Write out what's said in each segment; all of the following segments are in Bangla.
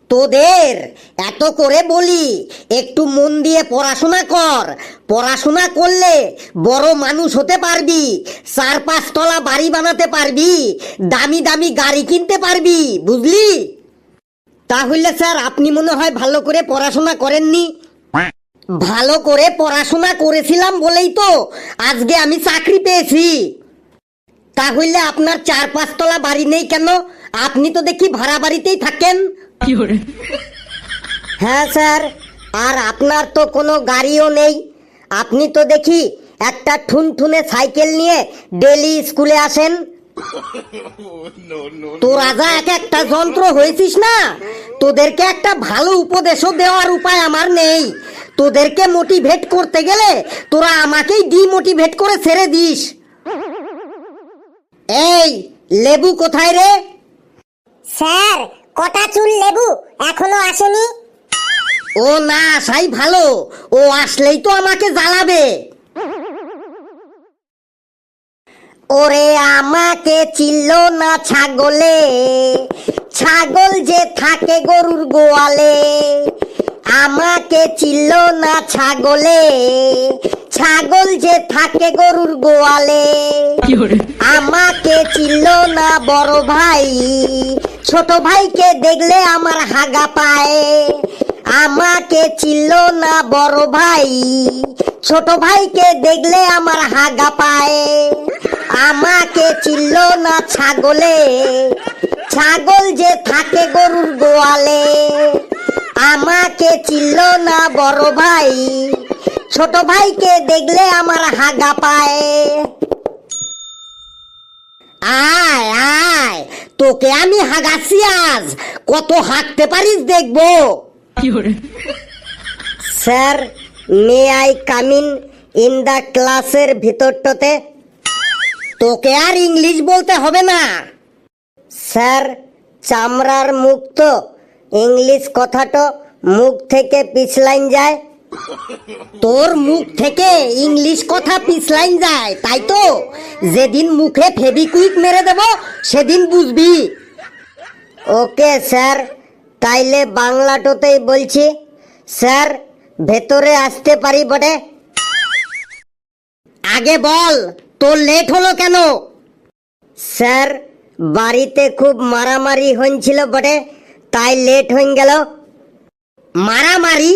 তোদের এত করে বলি একটু মন দিয়ে পড়াশোনা কর, পড়াশোনা করলে বড় মানুষ হতে পারবি, 4-5 তলা বাড়ি বানাতে পারবি, দামি দামি গাড়ি কিনতে পারবি, বুঝলি? তাহলে স্যার আপনি মনে হয় ভালো করে পড়াশোনা করেননি। ভালো করে পড়াশোনা করেছিলাম বলেই তো আজকে আমি চাকরি পেয়েছি। তাহলে আপনার 4-5 তলা বাড়ি নেই কেন? আপনি তো দেখি ভাড়া বাড়িতেই থাকেন। হ্যাঁ স্যার, আর আপনার তো কোনো গাড়িও নেই। আপনি তো দেখি একটা ঠুনঠুনে সাইকেল নিয়ে ডেলি স্কুলে আসেন। তোরা যা এক একটা যন্ত্র হয়েছিস না, তোদেরকে একটা ভালো উপদেশও দেওয়ার উপায় আমার নেই। তোদেরকে মোটিভেট করতে গেলে তোরা আমাকেই ডিমোটিভেট করে ছেড়ে দিস। এই লেবু কোথায় রে? স্যার, কটা চুল লেবু এখনো আসেনি। ও না আসাই ভালো, ও আসলেই তো আমাকে জ্বালাবে। ওরে আমাকে চিল্ল না ছাগলে, ছাগল যে থাকে গরুর গোয়ালে। আমাকে চিল্ল না ছাগলে, ছাগল যে থাকে গরুর গোয়ালে। আমাকে চিল্ল না বড় ভাই, ছোট ভাইকে দেখলে আমার হাগা পায়। আমাকে চিল্ল না বড় ভাই, ছোট ভাইকে দেখলে আমার হাগা পায়। আমাকে চিল্ল না ছাগলে, ছাগল যে থাকে গরুর গোয়ালে। আমাকে চিল্ল না বড় ভাই, ছোট ভাইকে দেখলে আমার হাগা পায়। আয় আয়, তোকে আমি হাগাচ্ছি আজ, কত হাঁটতে পারিস দেখবো। Sir, may I come in the ক্লাসের ভিতরটাতে? তোকে আর ইংলিশ বলতে হবে না। স্যার, চামড়ার মুখ তো, ইংলিশ কথাটা মুখ থেকে পিছলাইন যায়। তোর মুখ থেকে ইংলিশ কথা পিছলাইন যায়, তাই তো? যেদিন মুখে ফেবিকুইক মেরে দেব সেদিন বুঝবি। ওকে স্যার, তাইলে বাংলাটাতেই বলছি। স্যার, ভেতরে আসতে পারি বটে? আগে বল, তোর লেট হলো কেন? স্যার, বাড়িতে খুব মারামারি হয়েছিল বটে, তাই লেট হয়ে গেল। মারামারি?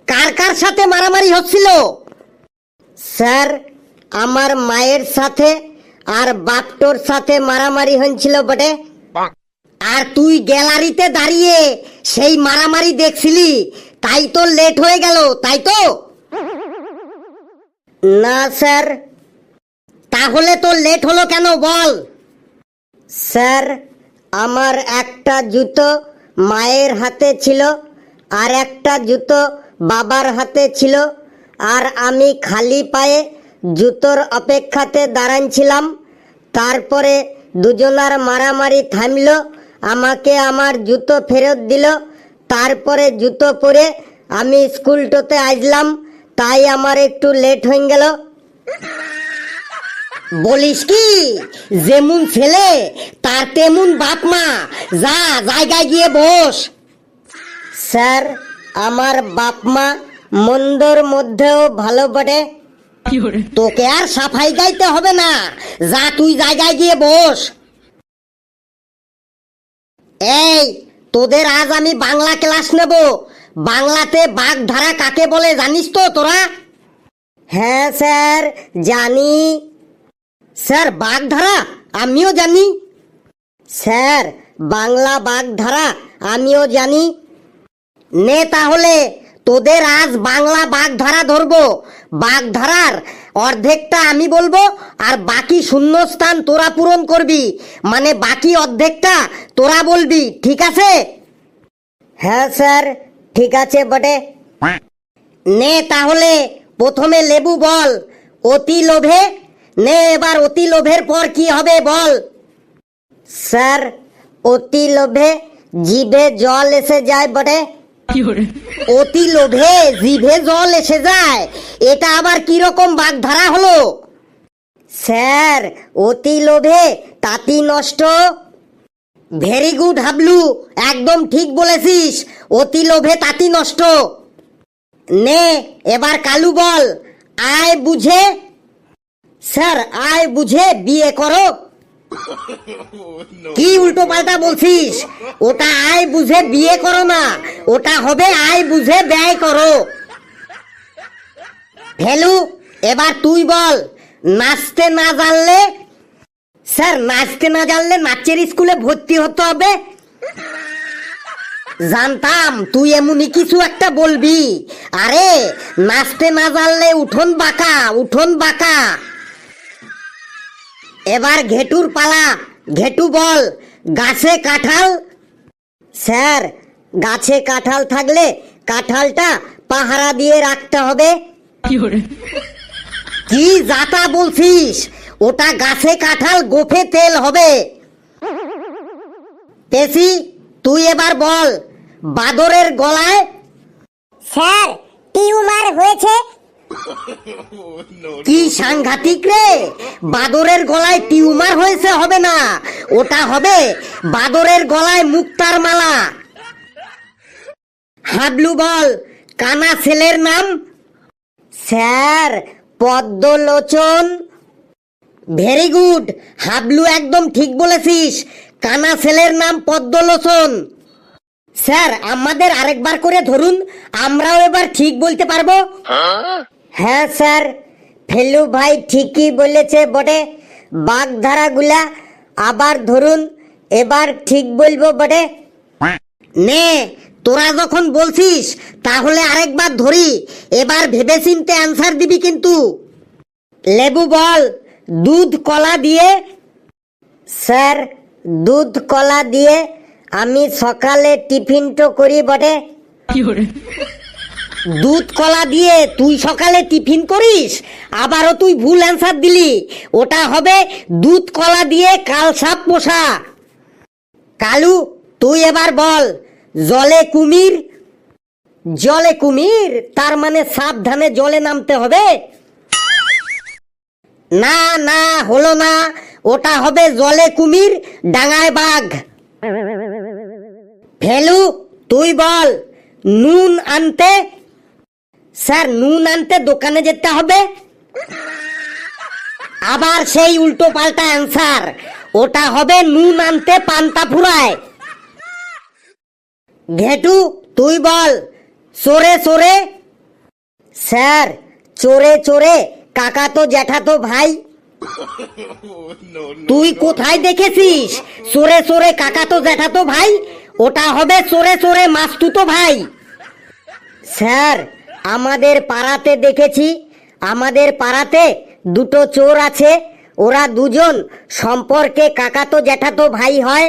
কার কার সাথে মারামারি হচ্ছিল? স্যার, আমার মায়ের সাথে আর বাপটোর সাথে মারামারি হয়েছিল বটে। আর তুই গ্যালারিতে দাঁড়িয়ে সেই মারামারি দেখছিলি, তাই তো লেট হয়ে গেল, তাই তো? না স্যার। তাহলে তো লেট হলো কেন বল? স্যার, আমার একটা জুতো মায়ের হাতে ছিল আর একটা জুতো বাবার হাতে ছিল, আর আমি খালি পায়ে জুতোর অপেক্ষাতে দাঁড়াচ্ছিলাম। তারপরে দুজনার মারামারি থামল, আমাকে আমার জুতো ফেরত দিল। তারপরে জুতো পরে আমি স্কুলটাতে আসলাম, তাই আমার একটু লেট হয়ে গেল। বলিস কি, যেমন ছেলে তার তেমন বাপ মা। যা, জায়গায় গিয়ে বস। স্যার, আমার বাপ মা মন্দর মধ্যেও ভালো বটে। তোকে আর সাফাই গাইতে হবে না, যা তুই জায়গায় গিয়ে বস। এই, তোদের আজ আমি বাংলা ক্লাস নেব। বাংলাতে বাগধারা কাকে বলে জানিস তো তোরা? হ্যাঁ স্যার, জানি। স্যার, বাগধারা আমিও জানি। স্যার, বাংলা বাগধারা আমিও জানি। নে তাহলে তোদের আজ বাংলা বাগধারা ধরবো। বাগধারার অর্ধেকটা আমি বলবো আর বাকি শূন্যস্থান তোরা পূরণ করবি, মানে বাকি অর্ধেকটা তোরা বলবি, ঠিক আছে? হ্যাঁ স্যার, ঠিক আছে বটে। নে তাহলে প্রথমে লেবু বল। অতি লোভে। নে এবার অতি লোভের পর কি হবে বল। স্যার, অতি লোভে জিভে জল এসে যায় বটে। অতি লোভে জিভে জল এসে যায়, এটা আবার কিরকম বাগধারা হলো? স্যার, অতি লোভে তাঁতি নষ্ট। ভেরি গুড হাবলু, একদম ঠিক বলেছিস। অতি লোভে তাঁতি নষ্ট। নে এবার কালু বল, আয় বুঝে। স্যার, আয় বুঝে বিয়ে করো। কি উল্টো পাল্টা বলছিস? ওটা আয় বুঝে বিয়ে করো না, ওটা হবে আয় বুঝে ব্যয় করো। ভেলু, এবার তুই বল, নাচতে না জানলে। স্যার, নাচতে না জানলে নাচের স্কুলে ভর্তি হতে হবে। জানতাম তুই এমনই কিছু একটা বলবি। আরে নাচতে না জানলে উঠোন বাঁকা, উঠোন বাঁকা। এবার ঘেটুর পালা। ঘেটু বল, গাছে কাঁঠাল। স্যার, গাছে কাঁঠাল থাকলে কাঁঠালটা পাহারা দিয়ে রাখতে হবে। কি যাতা বলছিস? ওটা গাছে কাঁঠাল, গোফে তেল হবে। পেশি, তুই এবার বল, বাদরের গলায়। স্যার, টিউমার হয়েছে। কি সাংঘাতিক রে! বাদরের গলায় টিউমার হয়েছে হবে না, ওটা হবে বাদরের গলায় মুক্তার মালা। হাবলু বল, কানা ছেলের নাম। স্যার, পদ্মলোচন। ভেরি গুড হাবলু, একদম ঠিক বলেছিস। কানা ছেলের নাম পদ্মলোচন। স্যার, আমাদের আরেকবার করে ধরুন, আমরাও এবার ঠিক বলতে পারবো। হ্যাঁ স্যার, ফেলু ভাই ঠিকই বলেছে বটে। বাগধারা গুলা আবার ধরুন, এবার ঠিক বলবো বটে। নে, তোরা যখন বলছিস তাহলে আরেকবার ধরি। এবার ভেবেচিন্তে অ্যান্সার দিবি কিন্তু। লেবু বল, দুধ কলা দিয়ে। স্যার, দুধ কলা দিয়ে আমি সকালে টিফিনটো করি বটে। দুধ কলা দিয়ে তুই সকালে টিফিন করিস? আবারও তুই ভুল অ্যান্সার দিলি। ওটা হবে দুধ কলা দিয়ে কালসাপ পোষা। কালু, তুই এবার বল, জলে কুমির। জলে কুমির তার মানে সাবধানে জলে নামতে হবে। না না, হলো না, ওটা হবে জলে কুমির, ডাঙায় বাঘ। ফেলু, তুই বল, নুন আনতে। স্যার, নুন আনতে দোকানে যেতে হবে। আবার সেই উল্টো পাল্টা অ্যান্সার। ওটা হবে নুন আনতে পান্তা ফুরায়। ঘেটু, তুই বল, চোরে চোরে। স্যার, চোরে চোরে কাকা তো জ্যাঠা তো ভাই। তুই কোথায় দেখেছিস চোরে চোরে কাকা তো জ্যাঠা তো ভাই? ওটা হবে চোরে চোরে মাস্তুতো ভাই। স্যার, আমাদের পাড়াতে দেখেছি, আমাদের পাড়াতে দুটো চোর আছে, ওরা দুজন সম্পর্কে কাকাতো জ্যাঠাতো ভাই হয়।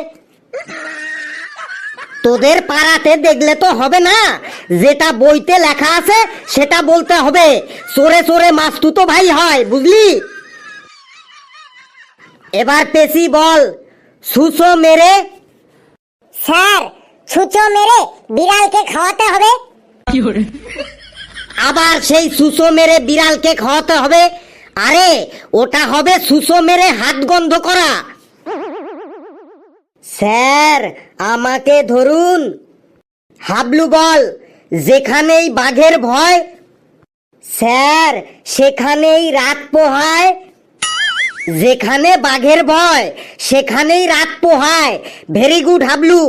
তোদের পাড়াতে দেখলে তো হবে না, যেটা বইতে লেখা আছে সেটা বলতে হবে। চোরে চোরে মাস্তুতো ভাই হয়, বুঝলি? এবার পেশি বল, সুসো মেরে। স্যার, ছুঁচো মেরে বিড়ালকে খাওয়াতে হবে। আবার সেই সুসো মেরে বিড়ালকে খাওয়াতে হবে? আরে ওটা হবে সুসো মেরে হাত গন্ধ করা। স্যার, আমাকে ধরুন। হাবলু বল, যেখানেই বাঘের ভয়। স্যার, সেখানেই রাত পোহায়। যেখানে বাঘের ভয় সেখানেই রাত পোহায়। ভেরি গুড হাবলু,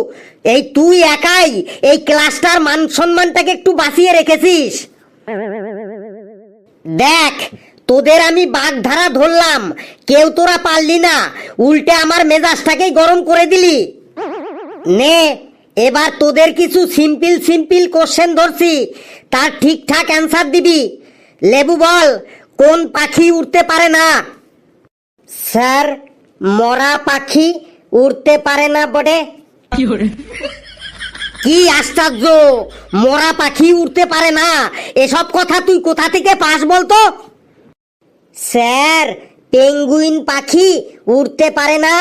এই তুই একাই এই ক্লাসটার মান সম্মানটাকে একটু বাঁচিয়ে রেখেছিস। দেখ, তোদের আমি বাগধারা ধরলাম, কেউ তোরা পারলি না, উল্টে আমার মেজাজটাকেই গরম করে দিলি। নে, এবার তোদের কিছু সিম্পল সিম্পল কোশ্চেন ধরছি, তার ঠিকঠাক অ্যান্সার দিবি। লেবু বল, কোন পাখি উড়তে পারে না? স্যার, মরা পাখি উড়তে পারে না বটে। কি আশ্চর্য, মরা পাখি উড়তে পারে না, এসব কথা তুই কোথা থেকে পাস বলতো? স্যার, পেঙ্গুইন পাখি উড়তে পারে না।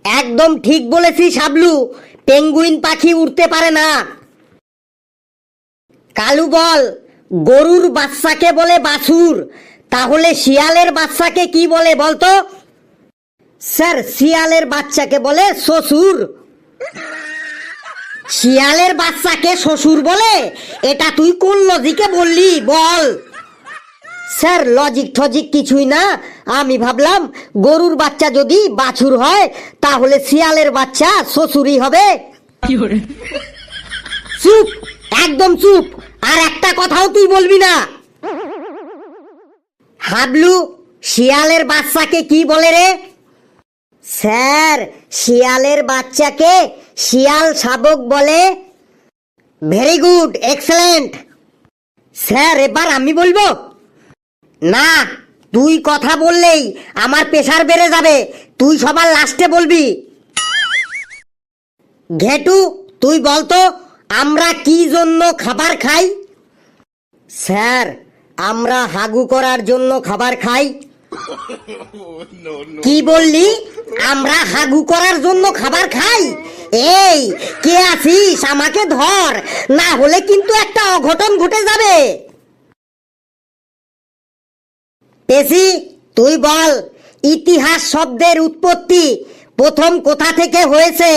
একদম ঠিক বলেছিস হাবলু, পেঙ্গুইন পাখি উড়তে পারে না। কালু বল, গরুর বাচ্চাকে বলে বাছুর, তাহলে শিয়ালের বাচ্চাকে কি বলে বলতো? স্যার শিয়ালের বাচ্চাকে বলে শ্বশুর। শিয়ালের বাচ্চাকে শ্বশুর বলে? এটা তুই কোন লজিকে বললি বল? স্যার লজিক টজিক কিছুই না, আমি ভাবলাম গরুর বাচ্চা যদি বাছুর হয় তাহলে শিয়ালের বাচ্চা শ্বশুরই হবে। চুপ, একদম চুপ, আর একটা কথাও তুই বলবি না। হাবলু, শিয়ালের বাচ্চাকে কি বলে রে? স্যার শিয়ালের বাচ্চাকে শিয়াল শাবক বলে। Very good, excellent. স্যার এবার আমি বলবো? না, তুই কথা বললেই আমার প্রেসার বেড়ে যাবে, তুই সবার লাস্টে বলবি। ঘেটু, তুই বলতো আমরা কি জন্য খাবার খাই? স্যার আমরা হাগু করার জন্য খাবার খাই। কি বললি? আমরা হাগু করার জন্য খাবার খাই? এই কে আছিস, আমাকে ধর, না হলে কিন্তু একটা অঘটন ঘটে যাবে। পেশি, তুই বল ইতিহাস শব্দের উৎপত্তি প্রথম কোথা থেকে হয়েছে?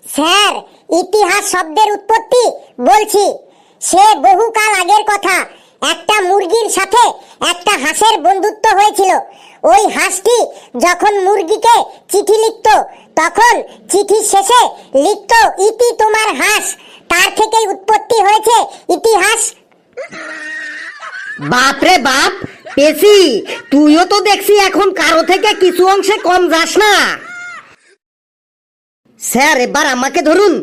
স্যার ইতিহাস শব্দের উৎপত্তি বলছি, সে বহুকাল আগের কথা। একটা মুরগির সাথে একটা হাঁসের বন্ধুত্ব হয়েছিল। ওই হাঁসটি যখন মুরগিকে চিঠি লিখতো তখন চিঠির শেষে লিখতো ইতি তোমার হাঁস। তার থেকেই উৎপত্তি হয়েছে ইতিহাস। বাপরে বাপ, পেশি তুইও তো দেখছি এখন কারো থেকে কিছু অংশে কম যাস না। স্যার এবার আমাকে ধরুন।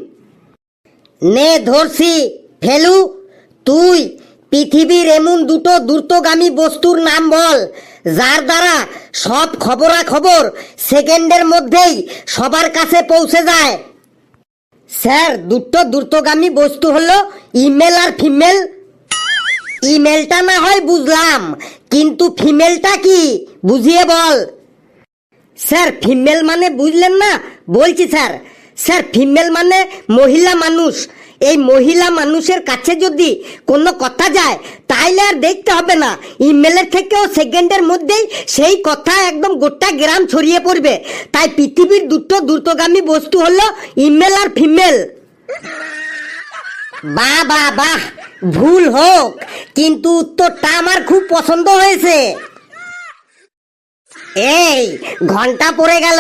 নে ধরছি। ফেলু, তুই পৃথিবীর এমন দুটো দ্রুতগামী বস্তুর নাম বল যার দ্বারা সব খবরাখবর সেকেন্ডের মধ্যেই সবার কাছে পৌঁছে যায়। স্যার দুটো দ্রুতগামী বস্তু হলো ইমেল আর ফিমেল। ইমেলটা না হয় বুঝলাম, কিন্তু ফিমেলটা কি বুঝিয়ে বল। স্যার ফিমেল মানে বুঝলেন না? বলছি স্যার, স্যার ফিমেল মানে মহিলা মানুষ। এই মহিলা মানুষের কাছে যদি কোনো কথা যায় তাইলে আর দেখতে হবে না, ইমেলের থেকেও সেকেন্ডের মধ্যেই সেই কথা একদম গোটা গ্রাম ছড়িয়ে পড়বে। তাই পৃথিবীর দুটো দ্রুতগামী বস্তু হলো ইমেল আর ফিমেল। বাহ বাহ বাহ, ভুল হোক কিন্তু উত্তরটা আমার খুব পছন্দ হয়েছে। এই ঘন্টা পড়ে গেল,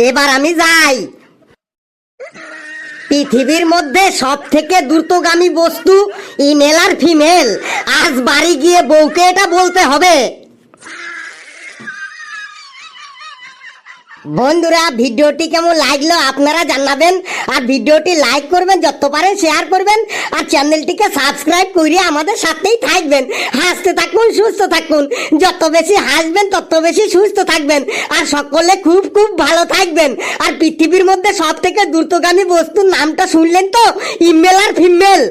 এবার আমি যাই। পৃথিবীর মধ্যে সব থেকে দ্রুতগামী বস্তু ইমেল আর ফিমেল। আজ বাড়ি গিয়ে বউকে এটা বলতে হবে। বন্ধুরা ভিডিওটি কেমন লাগলো আপনারা জানাবেন, আর ভিডিওটি লাইক করবেন, যত পারেন শেয়ার করবেন, আর চ্যানেলটিকে সাবস্ক্রাইব করে আমাদের সাথেই থাকবেন। হাসতে থাকুন, সুস্থ থাকুন, যত বেশি হাসবেন তত বেশি সুস্থ থাকবেন, আর সকলে খুব খুব ভালো থাকবেন। আর পৃথিবীর মধ্যে সব থেকে দ্রুতগামী বস্তুর নামটা শুনলেন তো, ইমেল আর ফিমেল।